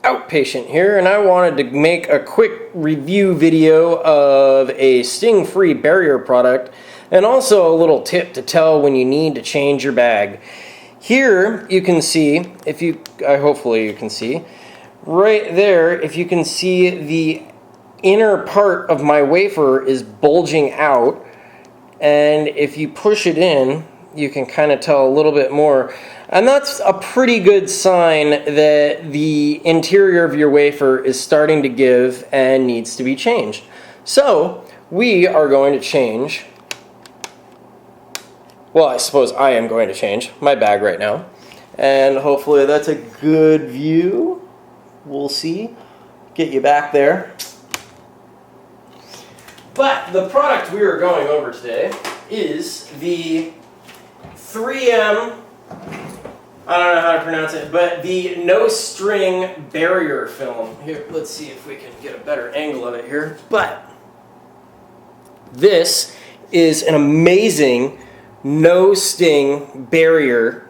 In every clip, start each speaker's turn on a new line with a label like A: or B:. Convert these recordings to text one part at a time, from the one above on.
A: Outpatient here, and I wanted to make a quick review video of a sting-free barrier product and also a little tip to tell when you need to change your bag. Here you can see, hopefully you can see, right there, if you can see the inner part of my wafer is bulging out, and if you push it in, you can kind of tell a little bit more. And that's a pretty good sign that the interior of your wafer is starting to give and needs to be changed. So we are going to change, well, I suppose I am going to change my bag right now. And hopefully that's a good view. We'll see. Get you back there. But the product we are going over today is the 3M, I don't know how to pronounce it, but the no string barrier film. Here, let's see if we can get a better angle of it here. But this is an amazing no sting barrier,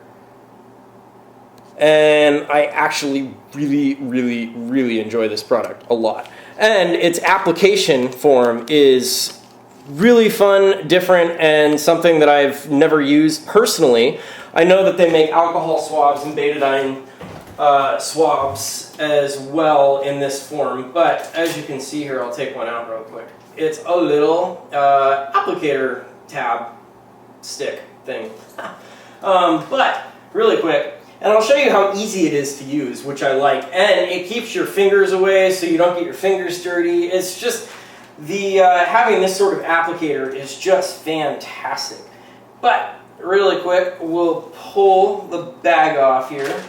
A: and I actually really enjoy this product a lot. And its application form is really fun, different, and something that I've never used personally. I know that they make alcohol swabs and betadine swabs as well in this form, but as you can see here, I'll take one out real quick. It's a little applicator tab stick thing. But really quick, and I'll show you how easy it is to use, which I like. And it keeps your fingers away so you don't get your fingers dirty. It's just, having this sort of applicator is just fantastic. But really quick, we'll pull the bag off here,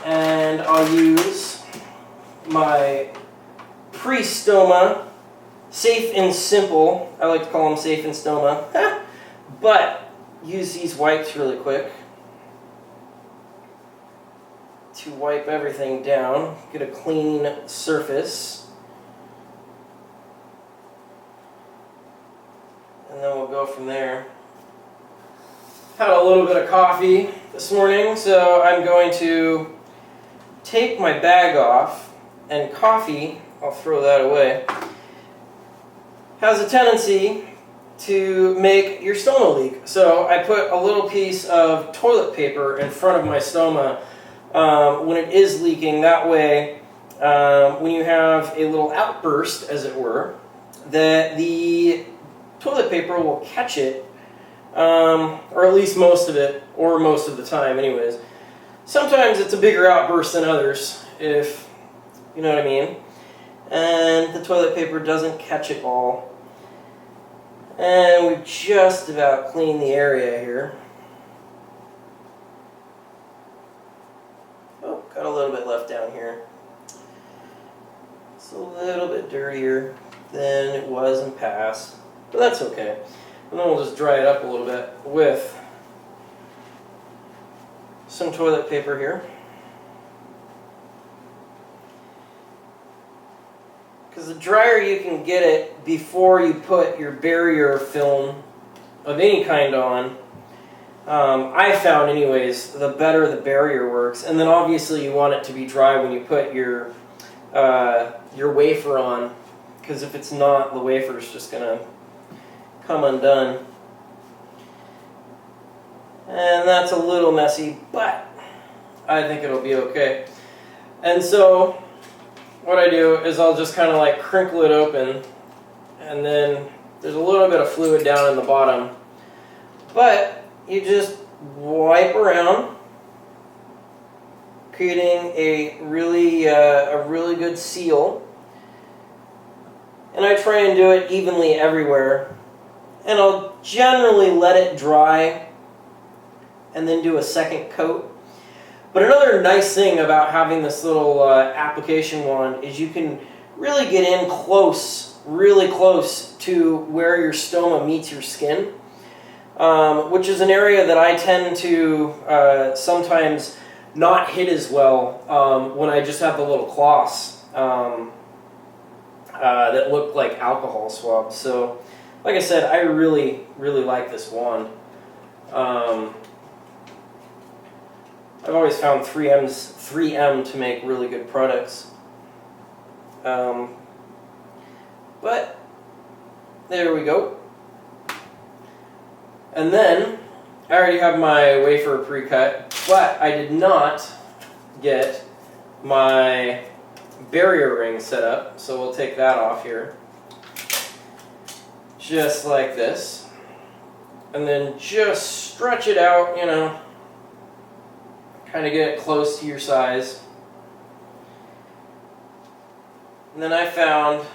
A: and I'll use my pre-stoma, safe and simple. I like to call them safe and stoma. But use these wipes really quick to wipe everything down, get a clean surface. And then we'll go from there. Had a little bit of coffee this morning, so I'm going to take my bag off, and coffee, I'll throw that away, has a tendency to make your stoma leak. So I put a little piece of toilet paper in front of my stoma when it is leaking. That way, when you have a little outburst, as it were, that the toilet paper will catch it, or at least most of it, or most of the time anyways. Sometimes it's a bigger outburst than others, if you know what I mean. And the toilet paper doesn't catch it all. And we've just about cleaned the area here. Oh, got a little bit left down here. It's a little bit dirtier than it was in past, but that's okay. And then we'll just dry it up a little bit with some toilet paper here. Because the drier you can get it before you put your barrier film of any kind on, I found anyways, the better the barrier works. And then obviously you want it to be dry when you put your wafer on, because if it's not, the wafer's just going to come undone. And that's a little messy, but I think it'll be okay. And so what I do is I'll just kind of like crinkle it open, and then there's a little bit of fluid down in the bottom, but you just wipe around, creating a really good seal. And I try and do it evenly everywhere, and I'll generally let it dry and then do a second coat. But another nice thing about having this little application wand is you can really get in close, really close to where your stoma meets your skin, which is an area that I tend to sometimes not hit as well when I just have the little cloths that look like alcohol swabs. So, like I said, I really like this wand. I've always found 3M to make really good products. But there we go. And then I already have my wafer pre-cut, but I did not get my barrier ring set up, so we'll take that off here. Just like this. And then just stretch it out, you know, kind of get it close to your size. And then I found,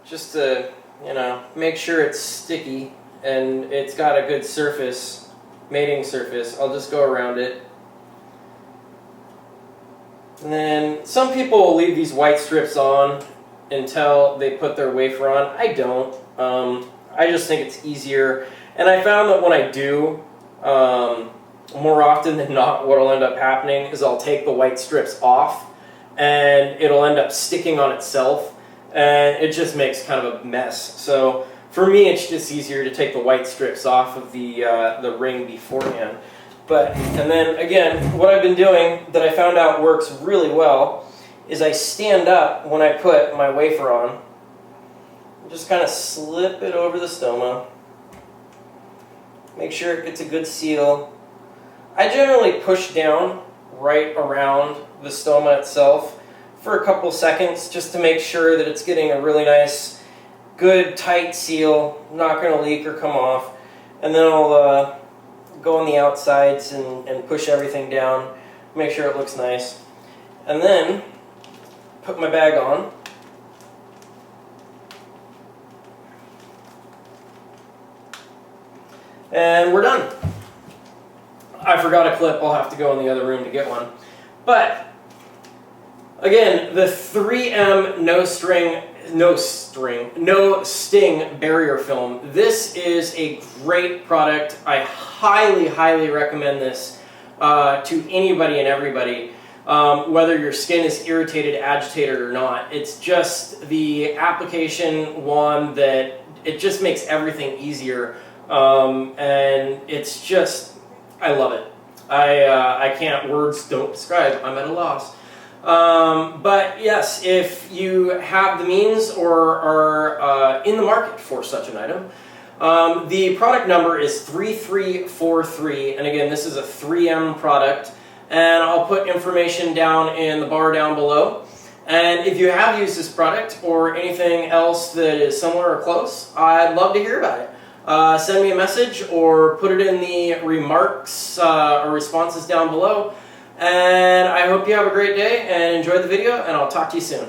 A: just to, you know, make sure it's sticky and it's got a good surface, mating surface, I'll just go around it. And then some people will leave these white strips on until they put their wafer on. I don't. I just think it's easier. And I found that when I do, more often than not, what will end up happening is I'll take the white strips off and it'll end up sticking on itself, and it just makes kind of a mess. So for me, it's just easier to take the white strips off of the ring beforehand. And then again, what I've been doing that I found out works really well is I stand up when I put my wafer on. Just kind of slip it over the stoma. Make sure it gets a good seal. I generally push down right around the stoma itself for a couple seconds just to make sure that it's getting a really nice, good, tight seal, not going to leak or come off. And then I'll go on the outsides and push everything down, make sure it looks nice. And then put my bag on. And we're done. I forgot a clip. I'll have to go in the other room to get one. But again, the 3M no sting barrier film. This is a great product. I highly, highly recommend this to anybody and everybody, whether your skin is irritated, agitated, or not. It's just the application one that it just makes everything easier, and it's just, I love it. I can't, words don't describe. I'm at a loss. But yes, if you have the means or are in the market for such an item, the product number is 3343, and again, this is a 3M product, and I'll put information down in the bar down below. And if you have used this product or anything else that is similar or close, I'd love to hear about it. Send me a message or put it in the remarks or responses down below. And I hope you have a great day and enjoy the video, and I'll talk to you soon.